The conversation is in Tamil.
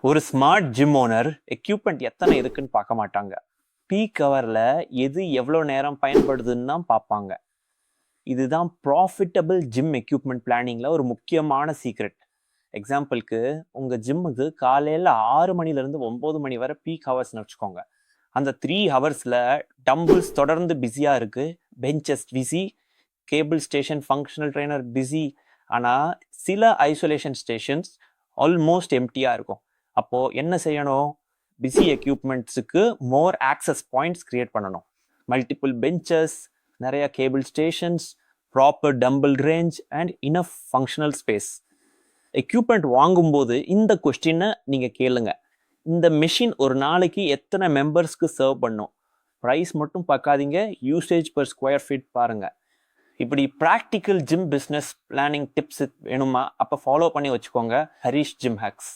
ஒரு ஸ்மார்ட் ஜிம் ஓனர் எக்யூப்மெண்ட் எத்தனை இருக்குன்னு பார்க்க மாட்டாங்க. பீக் ஹவர்ல எது எவ்வளோ நேரம் பயன்படுதுன்னு தான் பார்ப்பாங்க. இதுதான் ப்ராஃபிட்டபிள் ஜிம் எக்யூப்மெண்ட் பிளானிங்ல ஒரு முக்கியமான சீக்ரெட். எக்ஸாம்பிளுக்கு உங்க ஜிம்முக்கு காலையில் 6 மணிலேருந்து 9 மணி வரை பீக் ஹவர்ஸ்னு வச்சுக்கோங்க. அந்த 3 ஹவர்ஸ்ல டம்பிள்ஸ் தொடர்ந்து பிஸியா இருக்கு, benches busy, cable station functional trainer busy. ஆனால் சில ஐசோலேஷன் ஸ்டேஷன்ஸ் ஆல்மோஸ்ட் எம்டியா இருக்கும். அப்போ என்ன செய்யணும்? பிஸி எக்யூப்மெண்ட்ஸுக்கு மோர் ஆக்சஸ் பாயிண்ட்ஸ் கிரியேட் பண்ணணும். மல்டிபிள் பெஞ்சஸ், நிறைய cable stations, proper tumble range and enough functional space. Equipment வாங்கும்போது இந்த கொஸ்டினை நீங்கள் கேளுங்க. இந்த மெஷின் ஒரு நாளைக்கு எத்தனை மெம்பர்ஸ்க்கு சர்வ் பண்ணும்? ப்ரைஸ் மட்டும் பார்க்காதீங்க, யூசேஜ் பர் ஸ்கொயர் ஃபீட் பாருங்கள். இப்படி practical gym business planning tips வேணுமா? அப்போ ஃபாலோ பண்ணி வச்சுக்கோங்க ஹரிஷ் ஜிம் ஹேக்ஸ்.